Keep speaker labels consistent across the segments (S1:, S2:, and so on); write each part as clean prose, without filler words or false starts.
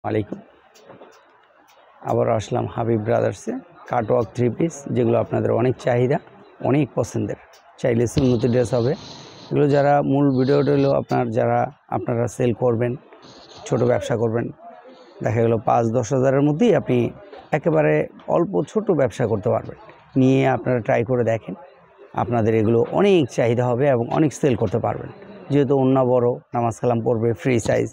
S1: আলাইকুম আবার আসলাম Habib ব্রাদার্সে cutwork three piece যেগুলো আপনাদের অনেক চাহিদা অনেক পছন্দের চাইলে সুন্নতি ড্রেস হবে এগুলো যারা মূল ভিডিওটা হলো আপনারা সেল করবেন ছোট ব্যবসা করবেন দেখা গেল 5-10 হাজারের মধ্যেই আপনি একেবারে অল্প ছোট ব্যবসা করতে পারবেন নিয়ে আপনারা ট্রাই করে দেখেন আপনাদের এগুলো অনেক চাহিদা হবে এবং অনেক সেল করতে পারবেন যেহেতু ওন্না বড় নামাজ কালাম পড়বে ফ্রি সাইজ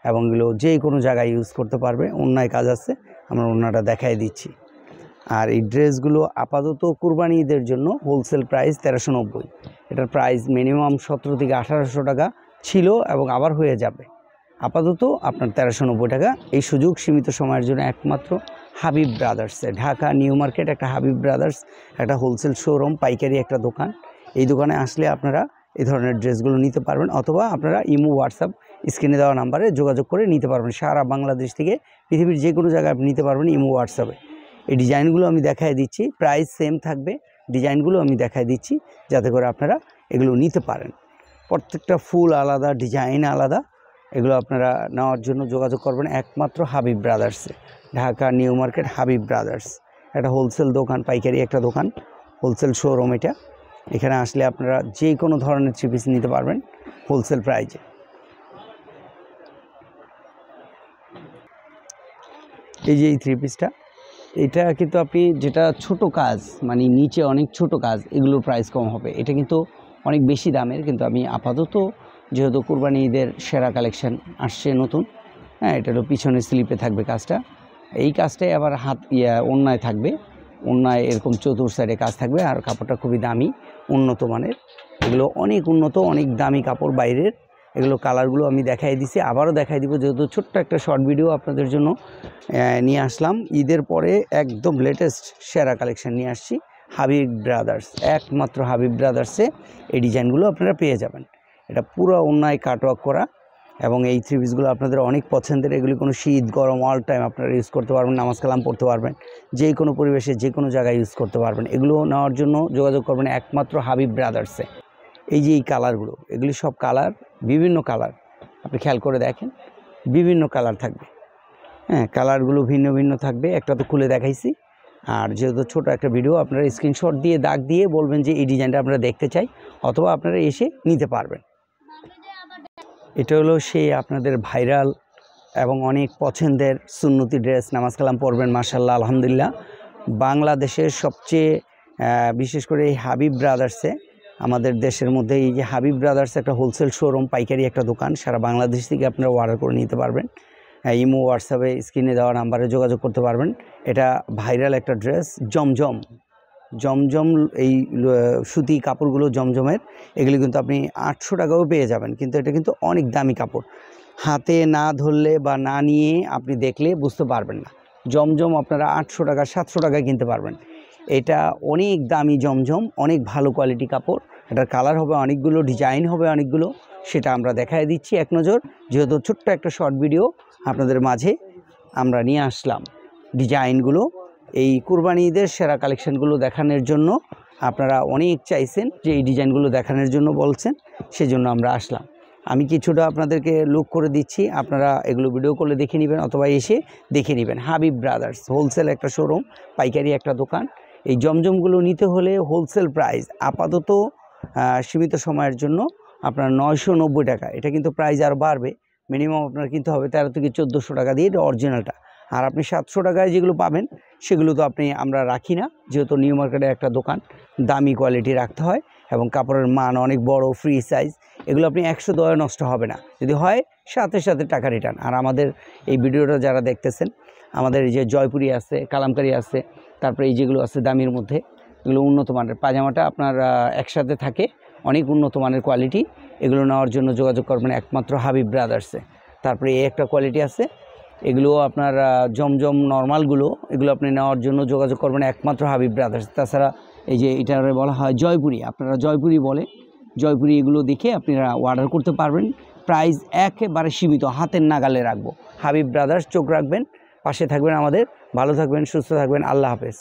S1: এবং এগুলো যে কোনো জায়গায় ইউজ করতে পারবে ওন্নায় কাজ আছে আমরা ওন্নাটা দেখাই দিচ্ছি আর এই ড্রেসগুলো আপাতত কুরবানি ঈদের জন্য হোলসেল প্রাইস 1390 এটার প্রাইস মিনিমাম 17 থেকে 1800 টাকা ছিল এবং আবার হয়ে যাবে আপাতত আপনার 1390 টাকা এই সুযোগ সীমিত সময়ের জন্য একমাত্র হাবিব ব্রাদার্সে ঢাকা নিউ মার্কেট একটা হাবিব ব্রাদার্স একটা হোলসেল শোরুম পাইকারি একটা দোকান এই দোকানে আসলে আপনারা এই ধরনের ড্রেসগুলো নিতে পারবেন অথবা আপনারা ইমো হোয়াটসঅ্যাপ স্ক্রিনে দেওয়া নাম্বারে যোগাযোগ করে নিতে পারবেন সারা বাংলাদেশ থেকে পৃথিবীর যে কোনো জায়গায় আপনি নিতে পারবেন ইমো হোয়াটসঅ্যাপে এই ডিজাইনগুলো আমি দেখাই দিচ্ছি প্রাইস সেম থাকবে ডিজাইনগুলো আমি দেখাই দিচ্ছি যাতে করে আপনারা এগুলো নিতে পারেন প্রত্যেকটা ফুল আলাদা ডিজাইন আলাদা এগুলো আপনারা নেওয়ার জন্য যোগাযোগ করবেন একমাত্র হাবিব ব্রাদার্সে Dhaka new market Habib brothers একটা হোলসেল দোকান পাইকারি একটা দোকান হোলসেল শোরুম এটা এখানে আসলে আপনারা যে কোনো ধরনের থ্রি পিস নিতে পারবেন হোলসেল প্রাইজে এই যে এই থ্রি পিসটা এটা কিন্তু আপনি যেটা ছোট কাজ মানে নিচে অনেক ছোট কাজ এগুলোর প্রাইস কম হবে এটা কিন্তু অনেক বেশি দামের কিন্তু আমি আপাতত যেহেতু কুরবানি ঈদের সেরা কালেকশন আসছে নতুন হ্যাঁ এটা হলো পিছনের স্লিপে থাকবে কাজটা এই কাজটাই আবার ওন্নায় থাকবে ওন্নায় এরকম চতুর সাইডে কাজ থাকবে আর কাপড়টা খুবই দামি উন্নত মানের এগুলো অনেক উন্নত অনেক দামি কাপড় বাইরের এগুলো কালারগুলো আমি দেখাই দিছি আবারও দেখাই দিব যেহেতু ছোট্ট একটা শর্ট ভিডিও আপনাদের জন্য নিয়ে আসলাম ঈদের পরে একদম লেটেস্ট সেরা কালেকশন নিয়ে আসছি হাবিব ব্রাদার্স একমাত্র হাবিব ব্রাদার্সে এই ডিজাইনগুলো আপনারা পেয়ে যাবেন এটা পুরো অন্যায় কাটওয়ার্ক করা এবং এই থ্রি পিসগুলো আপনাদের অনেক পছন্দের এগুলি কোনো শীত গরম অল টাইম আপনারা ইউজ করতে পারবেন নামাজ কালাম পড়তে পারবেন যে কোনো পরিবেশে যে কোনো জায়গায় ইউজ করতে পারবেন এগুলো নেওয়ার জন্য যোগাযোগ করবেন একমাত্র হাবিব ব্রাদার্সে এই যে এই কালারগুলো এগুলি সব কালার বিভিন্ন কালার আপনি খেয়াল করে দেখেন বিভিন্ন কালার থাকবে হ্যাঁ কালারগুলো ভিন্ন ভিন্ন থাকবে একটা তো খুলে দেখাইছি আর যেহেতু ছোটো একটা ভিডিও আপনারা স্ক্রিনশট দিয়ে দাগ দিয়ে বলবেন যে এই ডিজাইনটা আপনারা দেখতে চাই অথবা আপনারা এসে নিতে পারবেন এটা হলো সেই আপনাদের ভাইরাল এবং অনেক পছন্দের সুন্নতি ড্রেস নামাজ কালাম পড়বেন মাশাআল্লাহ আলহামদুলিল্লাহ বাংলাদেশের সবচেয়ে বিশেষ করে এই হাবিব ব্রাদার্সে আমাদের দেশের মধ্যে এই যে হাবিব ব্রাদার্স একটা হোলসেল শোরুম পাইকারি একটা দোকান সারা বাংলাদেশ থেকে আপনারা অর্ডার করে নিতে পারবেন ইমো হোয়াটসঅ্যাপে স্ক্রিনে দেওয়া নাম্বারে যোগাযোগ করতে পারবেন এটা ভাইরাল একটা ড্রেস জমজম এই সুতি কাপড়গুলো জমজমের এগুলি কিন্তু আপনি 800 টাকাও পেয়ে যাবেন কিন্তু এটা কিন্তু অনেক দামি কাপড় হাতে না ধরলে বা না নিয়ে আপনি দেখলে বুঝতে পারবেন না জমজম আপনারা 800 টাকা 700 টাকায় কিনতে পারবেন এটা অনেক দামি জমজম অনেক ভালো কোয়ালিটি কাপড় এটার কালার হবে অনেকগুলো ডিজাইন হবে অনেকগুলো সেটা আমরা দেখাই দিচ্ছি এক নজর যেহেতু ছোট্ট একটা শর্ট ভিডিও আপনাদের মাঝে আমরা নিয়ে আসলাম ডিজাইনগুলো এই কুরবানি ঈদের সেরা কালেকশনগুলো দেখানোর জন্য আপনারা অনেক চাইছেন যে এই ডিজাইনগুলো দেখানোর জন্য বলছেন সেজন্য আমরা আসলাম আমি কিছুটা আপনাদেরকে লুক করে দিচ্ছি আপনারা এগুলো ভিডিও করলে দেখে নেবেন অথবা এসে দেখে নেবেন হাবিব ব্রাদার্স হোলসেল একটা শোরুম পাইকারি একটা দোকান এই জমজমগুলো নিতে হলে হোলসেল প্রাইস আপাতত সীমিত সময়ের জন্য আপনার 990 টাকা এটা কিন্তু প্রাইস আর বাড়বে মিনিমাম আপনার কিনতে হবে 1300 থেকে 1400 টাকা দিয়ে এটা অরিজিনালটা আর আপনি 700 টাকায় যেগুলো পাবেন সেগুলো তো আমরা রাখি না যেহেতু নিউ মার্কেটে একটা দোকান দামি কোয়ালিটি রাখতে হয় এবং কাপড়ের মান অনেক বড় ফ্রি সাইজ এগুলো আপনি 100 দয়ে নষ্ট হবে না যদি হয় সাথে সাথে টাকা রিটার্ন আর আমাদের এই ভিডিওটা যারা দেখতেছেন আমাদের এই যে জয়পুরি আছে কালামকারি আছে তারপরে এই যেগুলো আছে দামির মধ্যে এগুলো উন্নত মানের পাজামাটা আপনার একসাথে থাকে অনেক উন্নত মানের কোয়ালিটি এগুলো নেওয়ার জন্য যোগাযোগ করবেন একমাত্র হাবিব ব্রাদার্সে তারপরে এই একটা কোয়ালিটি আছে এগুলো আপনার জমজম নর্মালগুলো এগুলো আপনি নেওয়ার জন্য যোগাযোগ করবেন একমাত্র হাবিব ব্রাদার্স তাছাড়া এই যে এটার বলা হয় জয়পুরি আপনারা জয়পুরি বলে জয়পুরি এগুলো দেখে আপনারা অর্ডার করতে পারবেন প্রাইস একেবারে সীমিত হাতের নাগালে রাখবো হাবিব ব্রাদার্স চোখ রাখবেন পাশে থাকবেন আমাদের ভালো থাকবেন সুস্থ থাকবেন আল্লাহ হাফেজ